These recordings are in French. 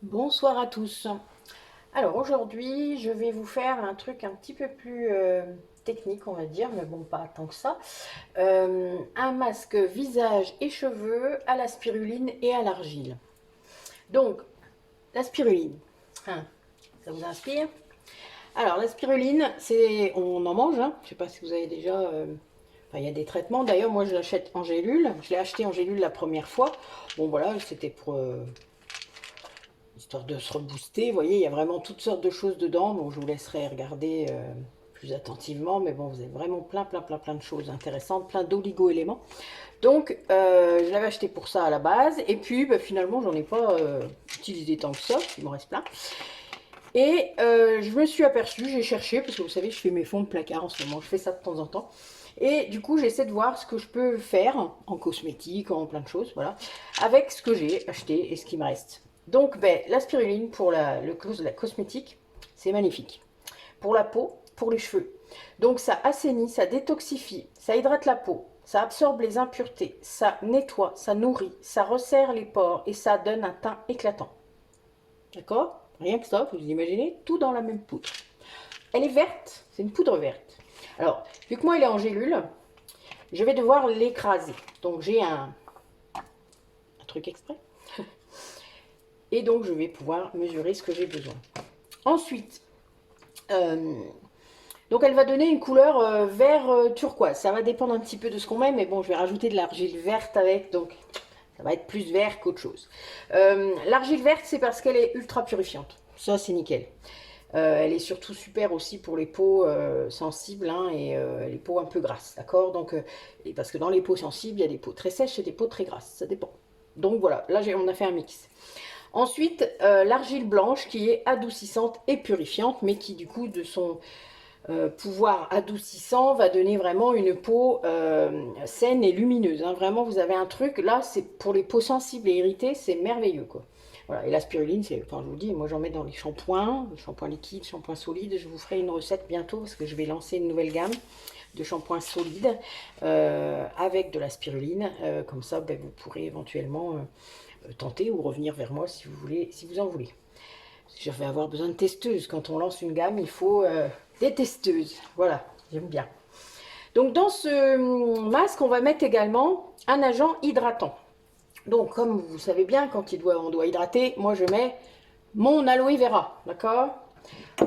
Bonsoir à tous. Alors aujourd'hui, je vais vous faire un truc un petit peu plus technique, on va dire, mais bon, pas tant que ça. Un masque visage et cheveux à la spiruline et à l'argile. Donc, la spiruline, hein, ça vous inspire? Alors, la spiruline, on en mange, hein. Je ne sais pas si vous avez déjà... enfin, il y a des traitements. D'ailleurs, moi, je l'achète en gélule. Je l'ai acheté en gélule la première fois. Bon, voilà, c'était pour... histoire de se rebooster. Vous voyez, il y a vraiment toutes sortes de choses dedans. Donc, je vous laisserai regarder plus attentivement. Mais bon, vous avez vraiment plein de choses intéressantes, plein d'oligo-éléments. Donc, je l'avais acheté pour ça à la base. Et puis, bah, finalement, j'en ai pas utilisé tant que ça. Il m'en reste plein. Et je me suis aperçue, j'ai cherché, parce que vous savez, je fais mes fonds de placard en ce moment. Je fais ça de temps en temps. Et du coup, j'essaie de voir ce que je peux faire en cosmétique, en plein de choses, voilà, avec ce que j'ai acheté et ce qui me reste. Donc, ben, la spiruline pour la cosmétique, c'est magnifique. Pour la peau, pour les cheveux. Donc, ça assainit, ça détoxifie, ça hydrate la peau, ça absorbe les impuretés, ça nettoie, ça nourrit, ça resserre les pores et ça donne un teint éclatant. D'accord? Rien que ça, vous imaginez, tout dans la même poudre. Elle est verte, c'est une poudre verte. Alors, vu que moi il est en gélule, je vais devoir l'écraser. Donc j'ai un truc exprès. Et donc je vais pouvoir mesurer ce que j'ai besoin. Ensuite, donc elle va donner une couleur vert turquoise. Ça va dépendre un petit peu de ce qu'on met, mais bon, je vais rajouter de l'argile verte avec, donc ça va être plus vert qu'autre chose. L'argile verte, c'est parce qu'elle est ultra purifiante. Ça, c'est nickel. Elle est surtout super aussi pour les peaux sensibles hein, et les peaux un peu grasses, d'accord. Donc, parce que dans les peaux sensibles, il y a des peaux très sèches et des peaux très grasses, ça dépend. Donc voilà, là on a fait un mix. Ensuite, l'argile blanche qui est adoucissante et purifiante, mais qui du coup de son pouvoir adoucissant va donner vraiment une peau saine et lumineuse. Hein. Vraiment, vous avez un truc, là c'est pour les peaux sensibles et irritées, c'est merveilleux quoi. Voilà, et la spiruline, c'est, enfin, je vous dis, moi j'en mets dans les shampoings liquides, shampoings solides. Je vous ferai une recette bientôt parce que je vais lancer une nouvelle gamme de shampoings solides avec de la spiruline. Comme ça, ben, vous pourrez éventuellement tenter ou revenir vers moi si vous voulez, si vous en voulez. Je vais avoir besoin de testeuses. Quand on lance une gamme, il faut des testeuses. Voilà, j'aime bien. Donc dans ce masque, on va mettre également un agent hydratant. Donc, comme vous savez bien, quand on doit hydrater, moi je mets mon aloe vera, d'accord?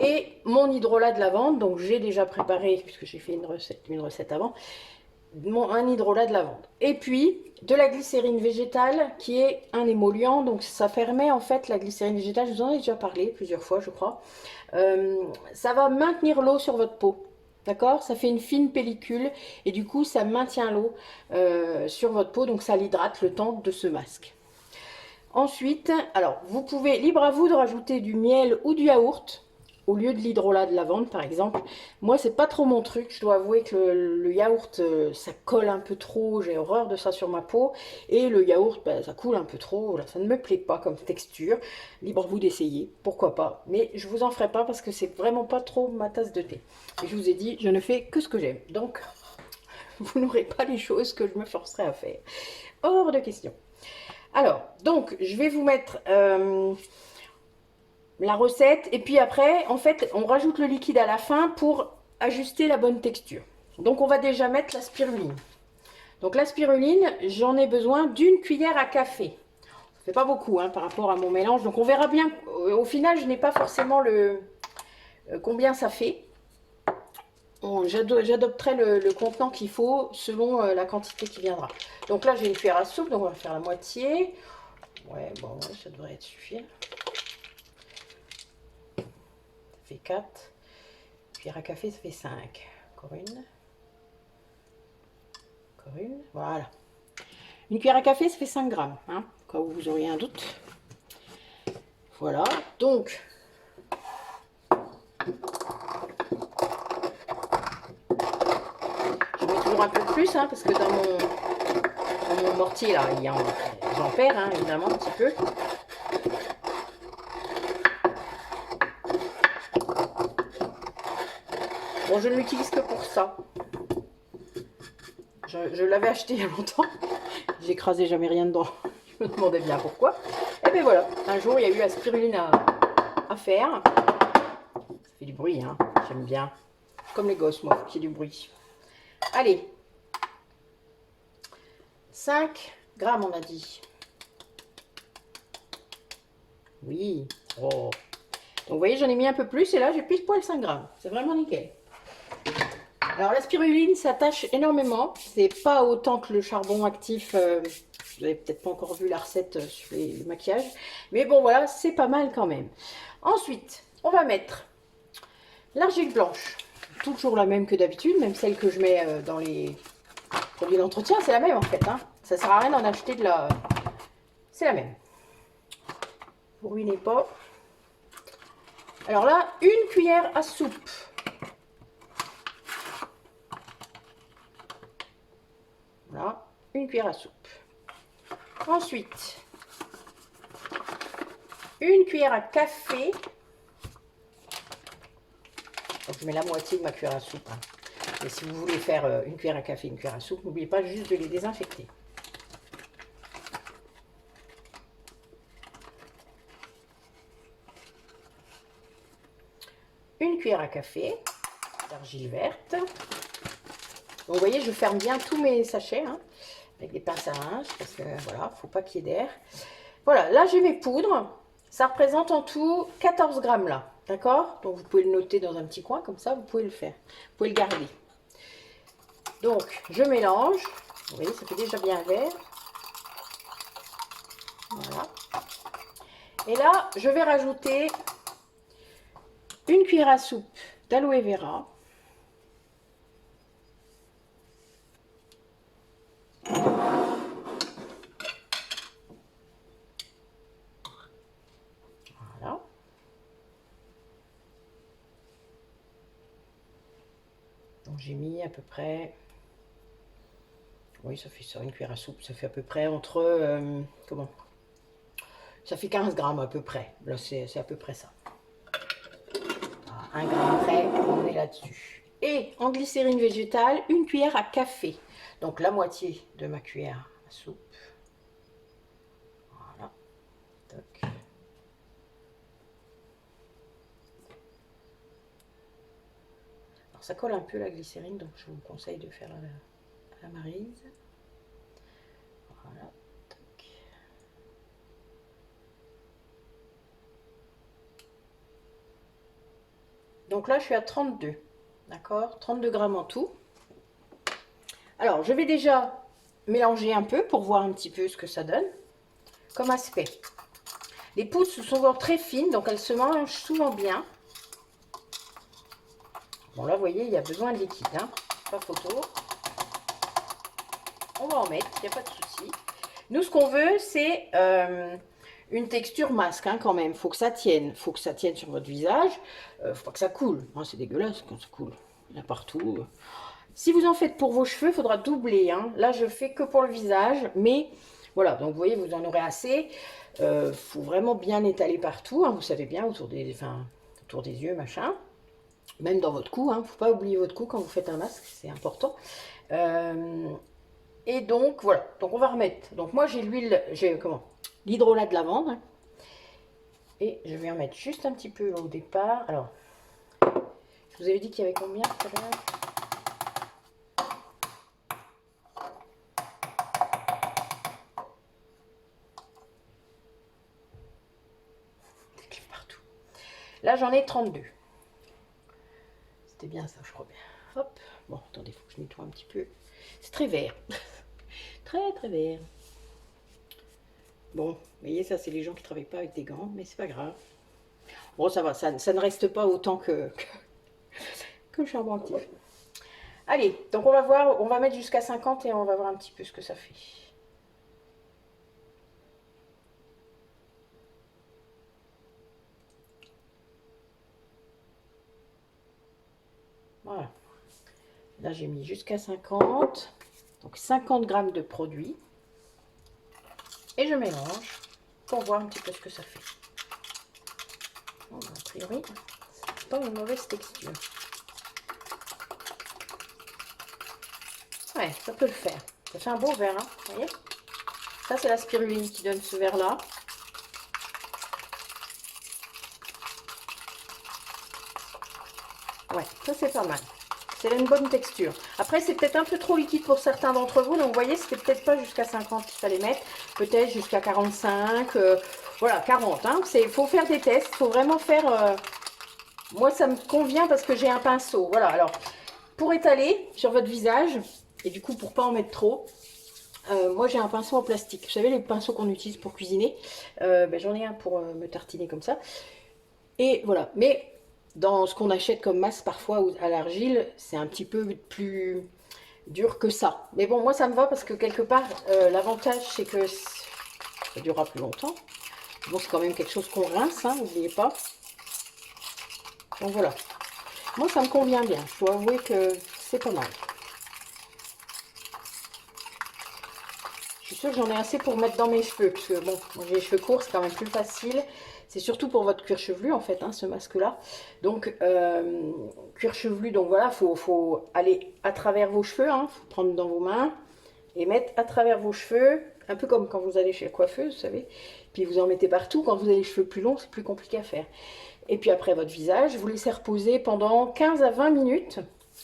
Et mon hydrolat de lavande, donc j'ai déjà préparé, puisque j'ai fait une recette avant, un hydrolat de lavande. Et puis, de la glycérine végétale, qui est un émollient, donc ça permet en fait, la glycérine végétale, je vous en ai déjà parlé plusieurs fois, je crois, ça va maintenir l'eau sur votre peau. D'accord? Ça fait une fine pellicule et du coup ça maintient l'eau sur votre peau, donc ça l'hydrate le temps de ce masque. Ensuite, alors vous pouvez, libre à vous de rajouter du miel ou du yaourt au lieu de l'hydrolat de lavande par exemple. Moi c'est pas trop mon truc, je dois avouer que le yaourt ça colle un peu trop, j'ai horreur de ça sur ma peau. Et le yaourt ben, ça coule un peu trop, voilà, ça ne me plaît pas comme texture. Libre à vous d'essayer, pourquoi pas. Mais je vous en ferai pas parce que c'est vraiment pas trop ma tasse de thé. Et je vous ai dit, je ne fais que ce que j'aime. Donc vous n'aurez pas les choses que je me forcerai à faire. Hors de question. Alors, donc, je vais vous mettre la recette. Et puis après, en fait, on rajoute le liquide à la fin pour ajuster la bonne texture. Donc, on va déjà mettre la spiruline. Donc, la spiruline, j'en ai besoin d'une cuillère à café. Ça fait pas beaucoup hein, par rapport à mon mélange. Donc, on verra bien. Au final, je n'ai pas forcément le combien ça fait. J'adopterai le contenant qu'il faut selon la quantité qui viendra. Donc là, j'ai une cuillère à soupe, donc on va faire la moitié. Ouais, bon, ouais, ça devrait être suffisant. Ça fait 4. Cuillère à café, ça fait 5. Encore une. Encore une. Voilà. Une cuillère à café, ça fait 5 grammes. Hein, au cas où vous auriez un doute. Voilà. Donc, je mets toujours un peu plus, hein, parce que dans mon mortier, là, j'en perds, hein, évidemment, un petit peu. Bon, je ne l'utilise que pour ça. Je l'avais acheté il y a longtemps. J'écrasais jamais rien dedans. Je me demandais bien pourquoi. Et bien voilà, un jour il y a eu la spiruline à faire. Ça fait du bruit, hein, j'aime bien. Comme les gosses, moi, qui du bruit. Allez, 5 grammes on a dit. Oui. Oh. Donc vous voyez, j'en ai mis un peu plus et là j'ai pile poil 5 grammes. C'est vraiment nickel. Alors la spiruline s'attache énormément. C'est pas autant que le charbon actif. Vous n'avez peut-être pas encore vu la recette sur les maquillages. Mais bon voilà, c'est pas mal quand même. Ensuite, on va mettre l'argile blanche. Toujours la même que d'habitude, même celle que je mets dans les produits d'entretien. C'est la même en fait. Hein. Ça sert à rien d'en acheter de la... C'est la même. Vous ruinez pas. Alors là, une cuillère à soupe. Voilà, une cuillère à soupe. Ensuite, une cuillère à café. Donc, je mets la moitié de ma cuillère à soupe. Hein. Et si vous voulez faire une cuillère à café, une cuillère à soupe, n'oubliez pas juste de les désinfecter. Une cuillère à café d'argile verte. Donc, vous voyez, je ferme bien tous mes sachets hein, avec des pinces à linge parce que voilà, faut pas qu'il y ait d'air. Voilà, là j'ai mes poudres. Ça représente en tout 14 grammes là. D'accord? Donc vous pouvez le noter dans un petit coin, comme ça vous pouvez le faire. Vous pouvez le garder. Donc je mélange. Vous voyez, ça fait déjà bien vert. Voilà. Et là, je vais rajouter une cuillère à soupe d'aloe vera. Voilà. Donc j'ai mis à peu près... Oui, ça fait ça, une cuillère à soupe. Ça fait à peu près entre... comment? Ça fait 15 grammes à peu près. Là, c'est à peu près ça. Voilà, 1 gramme près, on est là-dessus. Et en glycérine végétale, une cuillère à café. Donc la moitié de ma cuillère à soupe. Voilà. Toc. Alors ça colle un peu la glycérine, donc je vous conseille de faire à la maryse. Voilà. Toc. Donc là, je suis à 32. D'accord, 32 grammes en tout. Alors, je vais déjà mélanger un peu pour voir un petit peu ce que ça donne comme aspect. Les poudres sont souvent très fines, donc elles se mangent souvent bien. Bon, là, vous voyez, il y a besoin de liquide, hein, pas photo. On va en mettre, il n'y a pas de souci. Nous, ce qu'on veut, c'est une texture masque, hein, quand même. Il faut que ça tienne. Il faut que ça tienne sur votre visage. Faut pas que ça coule. Hein, c'est dégueulasse quand ça coule. Il y en a partout. Si vous en faites pour vos cheveux, il faudra doubler. Hein. Là, je fais que pour le visage. Mais voilà, donc vous voyez, vous en aurez assez. Faut vraiment bien étaler partout. Hein, vous savez bien, autour des yeux, machin. Même dans votre cou. Hein, faut pas oublier votre cou quand vous faites un masque. C'est important. Et donc, voilà. Donc, on va remettre. Donc, moi, j'ai l'huile, l'hydrolat de lavande. Hein, et je vais en mettre juste un petit peu au départ. Alors, je vous avais dit qu'il y avait combien? Partout. Là, j'en ai 32. C'était bien ça, je crois bien. Hop. Bon, attendez, il faut que je nettoie un petit peu. C'est très vert. Très, très vert. Bon, vous voyez, ça, c'est les gens qui ne travaillent pas avec des gants, mais c'est pas grave. Bon, ça va, ça ne reste pas autant que le charbon actif. Allez, donc on va voir, on va mettre jusqu'à 50 et on va voir un petit peu ce que ça fait. Voilà. Là, j'ai mis jusqu'à 50. Donc 50 grammes de produit. Et je mélange pour voir un petit peu ce que ça fait. Bon, a priori, c'est pas une mauvaise texture. Ouais, ça peut le faire. Ça fait un beau verre, hein, vous voyez? Ça, c'est la spiruline qui donne ce vert-là. Ouais, ça c'est pas mal. C'est une bonne texture. Après, c'est peut-être un peu trop liquide pour certains d'entre vous. Donc, vous voyez, c'était peut-être pas jusqu'à 50 qu'il fallait mettre. Peut-être jusqu'à 45. Voilà, 40. Hein. Il faut faire des tests. Il faut vraiment faire... Moi, ça me convient parce que j'ai un pinceau. Voilà, alors, pour étaler sur votre visage, et du coup, pour pas en mettre trop, moi, j'ai un pinceau en plastique. Vous savez, les pinceaux qu'on utilise pour cuisiner. J'en ai un pour me tartiner comme ça. Et voilà. Mais... dans ce qu'on achète comme masse parfois à l'argile, c'est un petit peu plus dur que ça. Mais bon, moi ça me va parce que quelque part, l'avantage c'est que ça durera plus longtemps. Bon, c'est quand même quelque chose qu'on rince, hein, n'oubliez pas. Donc voilà. Moi ça me convient bien. Je dois avouer que c'est pas mal. Je suis sûre que j'en ai assez pour mettre dans mes cheveux. Parce que bon, moi j'ai les cheveux courts, c'est quand même plus facile. C'est surtout pour votre cuir chevelu en fait, hein, ce masque-là. Donc, cuir chevelu, donc voilà, faut aller à travers vos cheveux, hein, faut prendre dans vos mains et mettre à travers vos cheveux, un peu comme quand vous allez chez la coiffeuse, vous savez. Puis vous en mettez partout. Quand vous avez les cheveux plus longs, c'est plus compliqué à faire. Et puis après votre visage, vous laissez reposer pendant 15 à 20 minutes.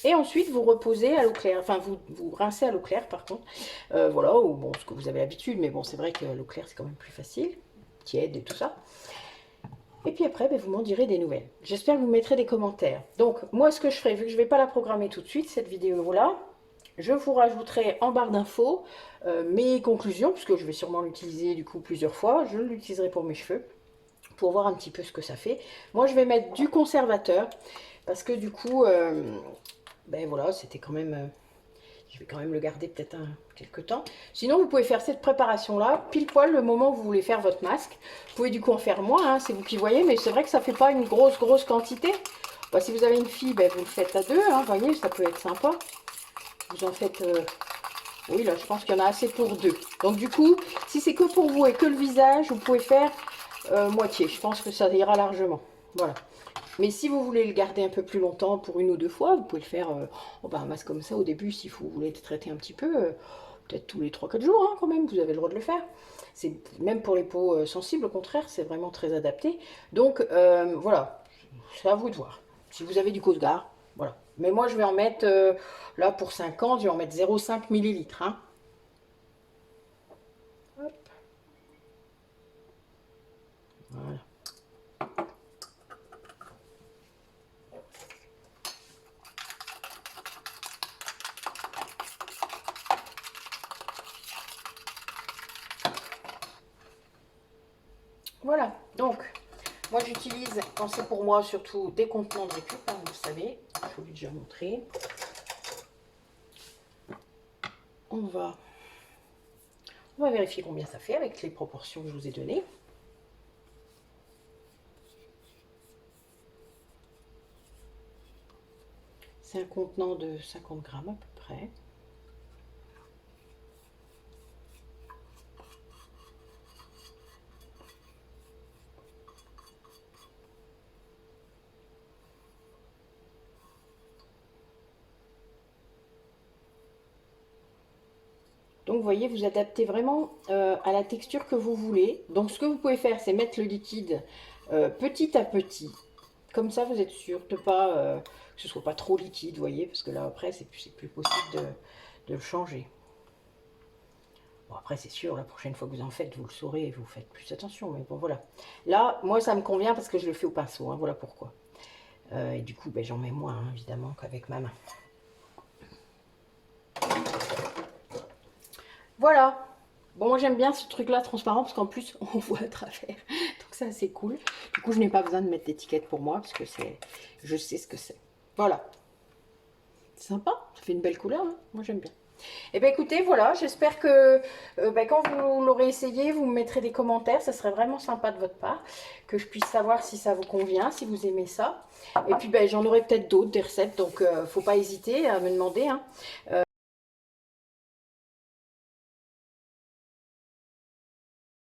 Et ensuite, vous reposez à l'eau claire. Enfin, vous rincez à l'eau claire, par contre. Voilà, ou bon, ce que vous avez l'habitude. Mais bon, c'est vrai que l'eau claire, c'est quand même plus facile. Tiède et tout ça. Et puis après, vous m'en direz des nouvelles. J'espère que vous mettrez des commentaires. Donc, moi, ce que je ferai, vu que je ne vais pas la programmer tout de suite, cette vidéo-là, je vous rajouterai en barre d'infos mes conclusions, puisque je vais sûrement l'utiliser du coup plusieurs fois. Je l'utiliserai pour mes cheveux, pour voir un petit peu ce que ça fait. Moi, je vais mettre du conservateur, parce que du coup, voilà, c'était quand même... je vais quand même le garder peut-être quelques temps. Sinon, vous pouvez faire cette préparation-là, pile poil le moment où vous voulez faire votre masque. Vous pouvez du coup en faire moins, hein, c'est vous qui voyez, mais c'est vrai que ça ne fait pas une grosse quantité. Bah, si vous avez une fille, vous le faites à deux, hein, voyez, ça peut être sympa. Vous en faites... oui, là, je pense qu'il y en a assez pour deux. Donc du coup, si c'est que pour vous et que le visage, vous pouvez faire moitié. Je pense que ça ira largement. Voilà. Mais si vous voulez le garder un peu plus longtemps pour une ou deux fois, vous pouvez le faire un masque comme ça au début si vous voulez traiter un petit peu, peut-être tous les 3-4 jours hein, quand même, vous avez le droit de le faire. C'est même pour les peaux sensibles, au contraire, c'est vraiment très adapté. Donc voilà, c'est à vous de voir. Si vous avez du Cosgar, voilà. Mais moi je vais en mettre, là pour 50, je vais en mettre 0,5 ml. Hein. Hop. Voilà. Voilà, donc moi j'utilise, quand c'est pour moi, surtout des contenants de récup, hein, vous le savez, je vous l'ai déjà montré. On va vérifier combien ça fait avec les proportions que je vous ai données. C'est un contenant de 50 grammes à peu près. Donc vous voyez, vous adaptez vraiment à la texture que vous voulez. Donc ce que vous pouvez faire, c'est mettre le liquide petit à petit. Comme ça, vous êtes sûr de pas que ce soit pas trop liquide, vous voyez, parce que là après, c'est plus possible de le changer. Bon, après, c'est sûr, la prochaine fois que vous en faites, vous le saurez et vous faites plus attention. Mais bon, voilà. Là, moi, ça me convient parce que je le fais au pinceau. Hein, voilà pourquoi. Et du coup, j'en mets moins, hein, évidemment, qu'avec ma main. Voilà. Bon, moi j'aime bien ce truc-là transparent parce qu'en plus on voit à travers. Donc c'est assez cool. Du coup, je n'ai pas besoin de mettre d'étiquette pour moi parce que je sais ce que c'est. Voilà. C'est sympa. Ça fait une belle couleur. Hein. Moi j'aime bien. Et bien écoutez, voilà. J'espère que quand vous l'aurez essayé, vous me mettrez des commentaires. Ça serait vraiment sympa de votre part. Que je puisse savoir si ça vous convient, si vous aimez ça. Et puis j'en aurai peut-être d'autres, des recettes. Donc faut pas hésiter à me demander. Hein.